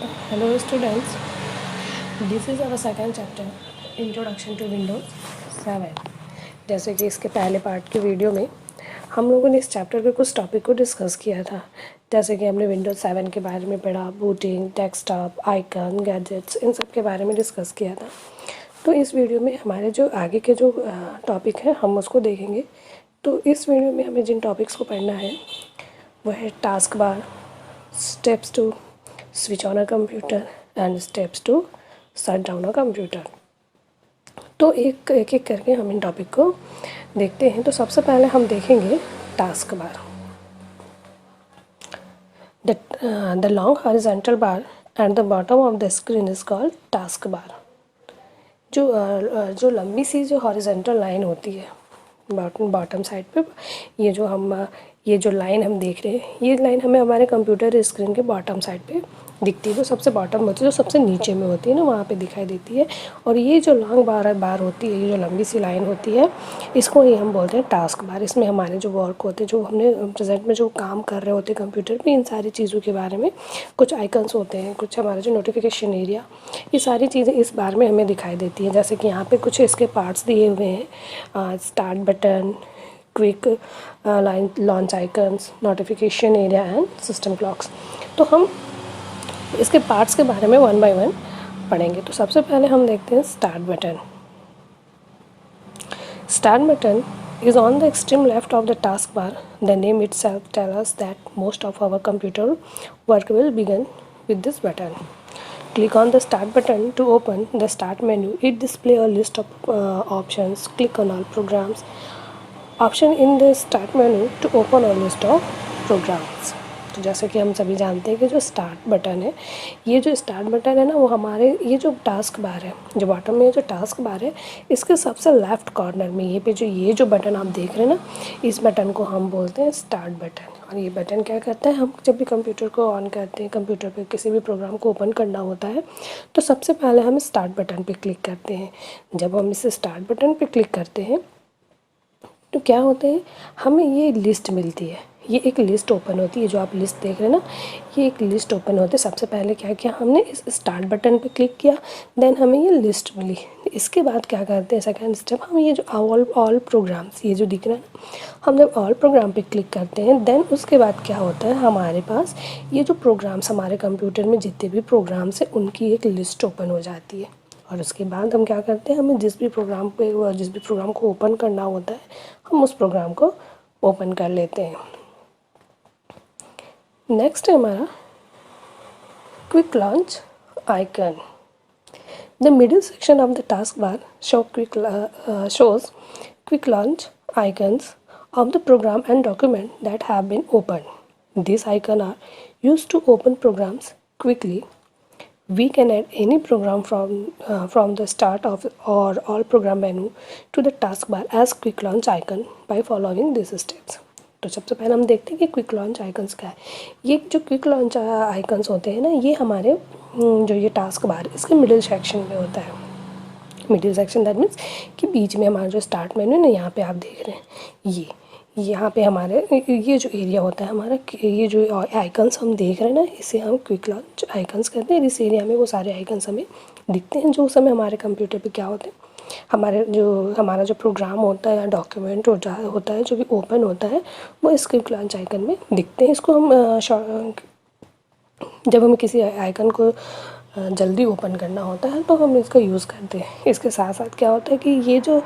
Hello students, this is our second chapter introduction to Windows 7। जैसे कि इसके पहले पार्ट की वीडियो में हम लोगों ने इस चैप्टर के कुछ टॉपिक को डिस्कस किया था। जैसे कि हमने विंडोज़ 7 के बारे में पढ़ा, बूटिंग, डेस्कटॉप, आइकन, गैजेट्स, इन सब के बारे में डिस्कस किया था। तो इस वीडियो में हमारे जो आगे के जो टॉपिक हैं हम उसको देखेंगे। तो इस वीडियो में हमें जिन टॉपिक्स को पढ़ना है वह है task bar, steps to switch on a computer and steps to shut down a computer. तो एक एक करके हम इन टॉपिक को देखते हैं। तो सबसे पहले हम देखेंगे task bar. The long horizontal bar at the bottom of the screen is called task bar. जो लंबी सी जो हॉरिजॉन्टल लाइन होती है बॉटम साइड पे, ये जो लाइन हम देख रहे हैं, ये लाइन हमें हमारे कंप्यूटर स्क्रीन के बॉटम साइड पे दिखती है। जो सबसे बॉटम होती है, जो सबसे नीचे में होती है ना, वहाँ पे दिखाई देती है। और ये जो लॉन्ग बार होती है, ये जो लंबी सी लाइन होती है, इसको ही हम बोलते हैं टास्क बार। इसमें हमारे जो वर्क होते हैं, जो हमने प्रेजेंट में जो काम कर रहे होते हैं कंप्यूटर पे, इन सारी चीज़ों के बारे में कुछ आइकन्स होते हैं, कुछ हमारा जो नोटिफिकेशन एरिया, ये सारी चीज़ें इस बार में हमें दिखाई देती हैं। जैसे कि यहाँ पे कुछ इसके पार्ट्स दिए हुए हैं, start button, quick line launch icons, notification area and system clocks. तो हम इसके पार्ट्स के बारे में वन बाय वन पढ़ेंगे। तो सबसे पहले हम देखते हैं start button. Start button is on the extreme left of the taskbar. The name itself tells us that most of our computer work will begin with this button. Click on the start button to open the start menu. It displays a list of options. Click on all programs option in the start menu to open a list of programs. तो जैसे कि हम सभी जानते हैं कि जो start button है, ये जो स्टार्ट बटन है ना, वो हमारे ये जो टास्क बार है, जो बॉटम में जो टास्क बार है, इसके सबसे लेफ़्ट कॉर्नर में ये जो बटन आप देख रहे हैं ना, इस बटन को हम बोलते हैं स्टार्ट बटन। और ये बटन क्या करता है, हम जब भी कंप्यूटर को ऑन करते हैं, कंप्यूटर पे किसी भी प्रोग्राम को ओपन करना होता है, तो सबसे पहले हम स्टार्ट बटन पे क्लिक करते हैं। जब हम इस स्टार्ट बटन पे क्लिक करते हैं तो क्या होता है, हमें ये लिस्ट मिलती है, ये एक लिस्ट ओपन होती है। जो आप लिस्ट देख रहे हैं ना, ये एक लिस्ट ओपन होती है। सबसे पहले क्या किया हमने, इस स्टार्ट बटन पे क्लिक किया, देन हमें ये लिस्ट मिली। इसके बाद क्या करते हैं, सेकंड स्टेप, हम ये जो ऑल प्रोग्राम्स, ये जो दिख रहा है ना, हम जब ऑल प्रोग्राम पे क्लिक करते हैं, देन उसके बाद क्या होता है, हमारे पास ये जो प्रोग्राम्स, हमारे कंप्यूटर में जितने भी प्रोग्राम्स हैं, उनकी एक लिस्ट ओपन हो जाती है। और उसके बाद हम क्या करते हैं, हमें जिस भी प्रोग्राम को ओपन करना होता है, हम उस प्रोग्राम को ओपन कर लेते हैं। नेक्स्ट है हमारा quick launch icon. The middle section of the task bar shows quick launch icons of the program and document that have been opened. These icons are used to open programs quickly. We can add any program from the start of or all program menu to the taskbar as quick launch icon by following these steps. तो सबसे पहले हम देखते हैं कि quick launch icons क्या है। ये जो क्विक लॉन्च आइकन्स होते हैं ना, ये हमारे जो ये टास्क बार, इसके मिडिल सेक्शन में होता है। मिडिल सेक्शन दैट मीन्स कि बीच में हमारा जो स्टार्ट मेन्यू है ना, यहाँ पे आप देख रहे हैं, ये यहाँ पे हमारे ये जो एरिया होता है हमारा, ये जो आइकन्स हम देख रहे हैं ना, इसे हम क्विक लॉन्च आइकन्स कहते हैं। इस एरिया में वो सारे आइकन्स हमें दिखते हैं जो उस समय हमारे कंप्यूटर पे क्या होते हैं, हमारा जो प्रोग्राम होता है या डॉक्यूमेंट होता है जो भी ओपन होता है, वो इस क्विक लॉन्च आइकन में दिखते हैं। इसको हम जब हमें किसी आइकन को जल्दी ओपन करना होता है तो हम इसका यूज़ करते हैं। इसके साथ साथ क्या होता है कि ये जो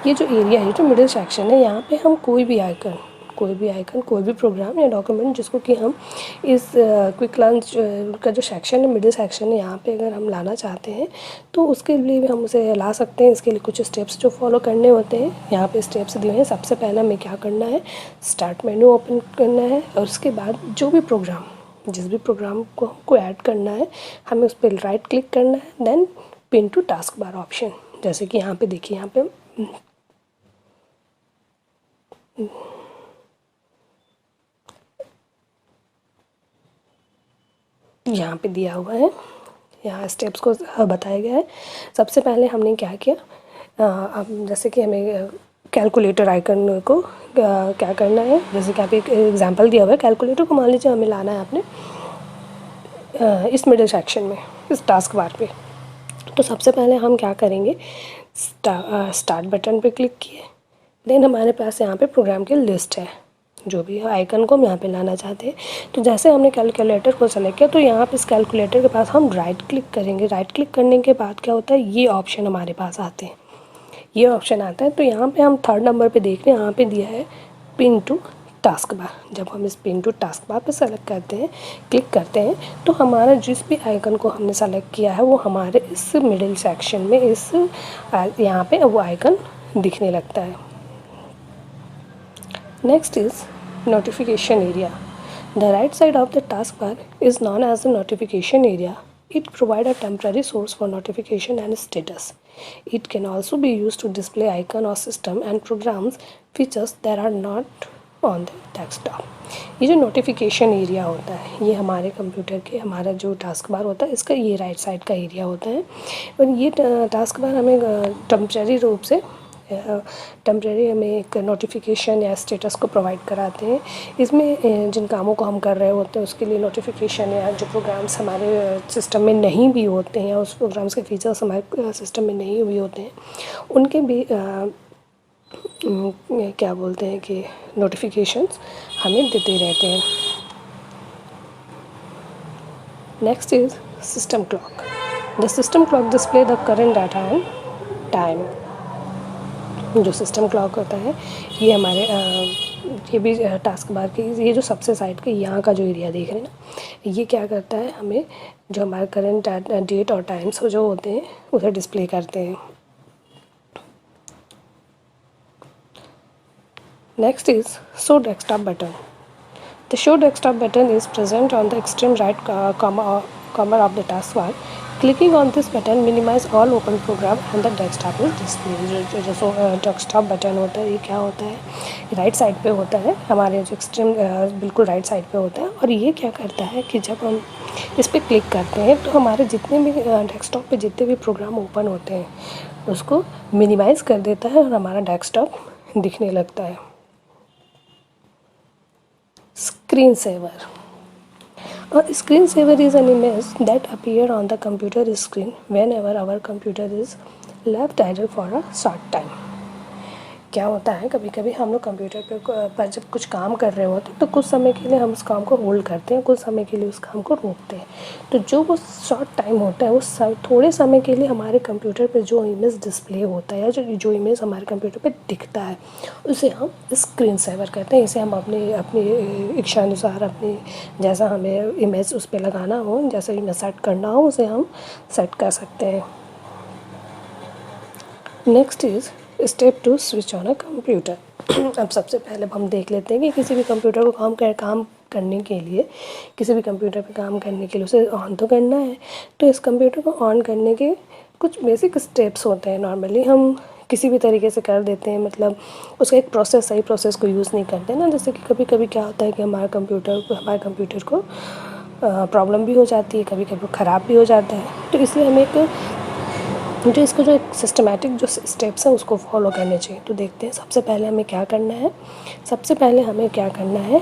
एरिया है, जो मिडिल सेक्शन है, यहाँ पे हम कोई भी आइकन, कोई भी प्रोग्राम या डॉक्यूमेंट जिसको कि हम इस क्विक लॉन्च का जो सेक्शन है, मिडिल सेक्शन है, यहाँ पे अगर हम लाना चाहते हैं तो उसके लिए भी हम उसे ला सकते हैं। इसके लिए कुछ स्टेप्स जो फॉलो करने होते हैं, यहाँ पे स्टेप्स दिए हैं। सबसे पहले हमें क्या करना है, स्टार्ट मेन्यू ओपन करना है, और उसके बाद जो भी प्रोग्राम, जिस भी प्रोग्राम को हमको ऐड करना है, हमें उस पर राइट क्लिक करना है, then pin to task bar option. जैसे कि यहाँ पे देखिए, यहाँ पे दिया हुआ है, यहाँ स्टेप्स को बताया गया है। सबसे पहले हमने क्या किया, अब जैसे कि हमें कैलकुलेटर आइकन को क्या करना है, जैसे कि आप एक एग्जांपल दिया हुआ है, कैलकुलेटर को मान लीजिए हमें लाना है अपने इस मिडिल सेक्शन में, इस टास्क बार पे। तो सबसे पहले हम क्या करेंगे, स्टार्ट बटन पे क्लिक किए, देन हमारे पास यहाँ पे प्रोग्राम की लिस्ट है, जो भी आइकन को हम यहाँ पे लाना चाहते हैं। तो जैसे हमने कैलकुलेटर को सेलेक्ट किया तो यहाँ पे इस कैलकुलेटर के पास हम राइट क्लिक करेंगे। राइट क्लिक करने के बाद क्या होता है, ये ऑप्शन हमारे पास आते हैं, ये ऑप्शन आता है। तो यहाँ पे हम 3rd नंबर पे देख रहे हैं, यहाँ पे दिया है पिन टू टास्क बार। जब हम इस पिन टू टास्क बार पे सेलेक्ट करते हैं, क्लिक करते हैं, तो हमारा जिस भी आइकन को हमने सेलेक्ट किया है वो हमारे इस मिडिल सेक्शन में, इस यहाँ पे वो आइकन दिखने लगता है। Next is notification area. The right side of the taskbar is known as the notification area. It provides a temporary source for notification and status. It can also be used to display icon or system and programs features that are not on the desktop. ये जो notification area होता है, ये हमारे computer के, हमारा जो task bar होता है, इसका ये राइट साइड का एरिया होता है। और ये टास्क बार हमें टेम्परेरी रूप से हमें एक नोटिफिकेशन या स्टेटस को प्रोवाइड कराते हैं। इसमें जिन कामों को हम कर रहे होते हैं उसके लिए नोटिफिकेशन, या जो प्रोग्राम्स हमारे सिस्टम में नहीं भी होते हैं या उस प्रोग्राम्स के फीचर्स हमारे सिस्टम में नहीं भी होते हैं, उनके भी क्या बोलते हैं कि नोटिफिकेशंस हमें देते रहते हैं। Next is system clock. The system clock display the current data and time. जो सिस्टम क्लॉक होता है ये हमारे ये भी टास्क बार की, ये जो सबसे साइड का यहाँ का जो एरिया देख रहे हैं ना, ये क्या करता है, हमें जो हमारे करंट डेट और टाइम्स जो होते हैं उसे डिस्प्ले करते हैं। Next is show desktop button. The show desktop button is present on the extreme right corner of the taskbar. Clicking on this button minimize all open program and the desktop is displayed. जो desktop button होता है, ये क्या होता है, right side पे होता है, हमारे जो एक्सट्रीम बिल्कुल राइट साइड पे होता है। और ये क्या करता है कि जब हम इस पर क्लिक करते हैं तो हमारे जितने भी डेस्कटॉप पे जितने भी प्रोग्राम ओपन होते हैं उसको मिनिमाइज़ कर देता है और हमारा डेस्कटॉप दिखने लगता है। Screen saver. A screensaver is an image that appears on the computer screen whenever our computer is left idle for a short time. क्या होता है, कभी कभी हम लोग कंप्यूटर पर जब कुछ काम कर रहे होते हैं तो कुछ समय के लिए हम उस काम को होल्ड करते हैं, कुछ समय के लिए उस काम को रोकते हैं। तो जो वो शॉर्ट टाइम होता है, उस थोड़े समय के लिए हमारे कंप्यूटर पे जो इमेज डिस्प्ले होता है या जो इमेज हमारे कंप्यूटर पे दिखता है उसे हम स्क्रीन सेवर कहते हैं। इसे हम अपनी इच्छानुसार, अपनी जैसा हमें इमेज उस पर लगाना हो, जैसा इमेज सेट करना हो, उसे हम सेट कर सकते हैं। Next is step to switch on a computer. अब सबसे पहले हम देख लेते हैं कि किसी भी कंप्यूटर को काम करने के लिए, किसी भी कंप्यूटर पे काम करने के लिए उसे ऑन तो करना है। तो इस कंप्यूटर को ऑन करने के कुछ बेसिक स्टेप्स होते हैं। नॉर्मली हम किसी भी तरीके से कर देते हैं, मतलब उसका एक प्रोसेस, सही प्रोसेस को यूज़ नहीं करते ना। जैसे कि कभी कभी क्या होता है कि हमारे कंप्यूटर को प्रॉब्लम भी हो जाती है, कभी कभी ख़राब भी हो जाता है। तो इसलिए हमें जो एक सिस्टमेटिक जो स्टेप्स है उसको फॉलो करने चाहिए। तो देखते हैं सबसे पहले हमें क्या करना है।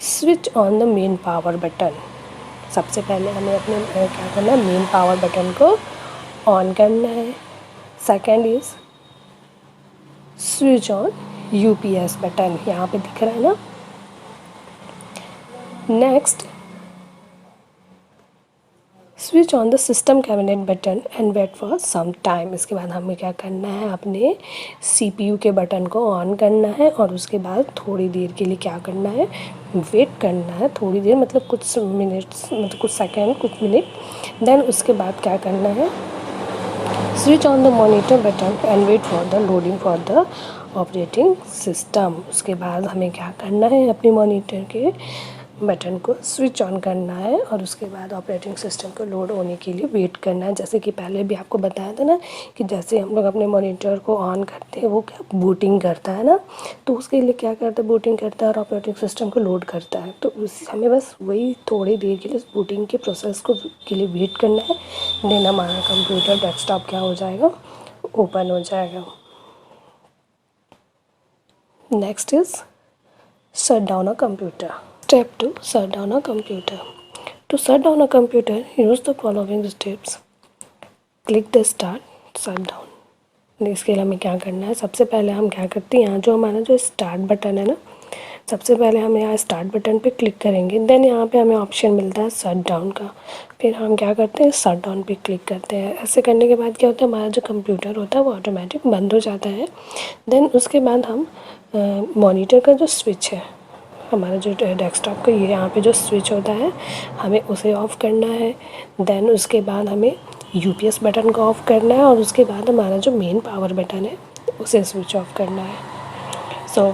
Switch on the main power button. सबसे पहले हमें अपने क्या करना है, मेन पावर बटन को ऑन करना है। Second is switch on UPS button, यहाँ पे दिख रहा है ना। Next switch on the system cabinet button and wait for some time. इसके बाद हमें क्या करना है, अपने सीपीयू के बटन को ऑन करना है और उसके बाद थोड़ी देर के लिए क्या करना है, वेट करना है। थोड़ी देर मतलब कुछ मिनट्स, मतलब कुछ सेकेंड, कुछ मिनट। देन उसके बाद क्या करना है, switch on the monitor button and wait for the loading for the operating system. उसके बाद हमें क्या करना है, अपने मॉनिटर के बटन को स्विच ऑन करना है और उसके बाद ऑपरेटिंग सिस्टम को लोड होने के लिए वेट करना है। जैसे कि पहले भी आपको बताया था ना कि जैसे हम लोग अपने मॉनिटर को ऑन करते हैं वो क्या बूटिंग करता है ना, तो उसके लिए क्या करता है, बूटिंग करता है और ऑपरेटिंग सिस्टम को लोड करता है। तो हमें बस वही थोड़ी देर के लिए बूटिंग के प्रोसेस के लिए वेट करना है। देन हमारा कंप्यूटर डेस्कटॉप क्या हो जाएगा, ओपन हो जाएगा। Next is shut down a computer. Step 2. Shut down a computer. To shut down a computer, use the following steps. Click the start shutdown. इसके लिए हमें क्या करना है, सबसे पहले हम क्या करते हैं, यहाँ जो हमारा जो स्टार्ट बटन है ना, सबसे पहले हम यहाँ स्टार्ट बटन पे क्लिक करेंगे। देन यहाँ पे हमें ऑप्शन मिलता है शट डाउन का, फिर हम क्या करते हैं, शट डाउन पे क्लिक करते हैं। ऐसे करने के बाद क्या होता है, हमारा जो कंप्यूटर होता है वो ऑटोमेटिक बंद हो जाता है। देन उसके बाद हम मॉनिटर का जो स्विच है, हमारा जो डेस्कटॉप का ये यहाँ पे जो स्विच होता है, हमें उसे ऑफ़ करना है। देन उसके बाद हमें यूपीएस बटन को ऑफ़ करना है, और उसके बाद हमारा जो मेन पावर बटन है उसे स्विच ऑफ करना है। सो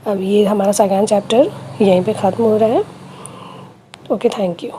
अब ये हमारा सेकेंड चैप्टर यहीं पे ख़त्म हो रहा है। Okay, thank you.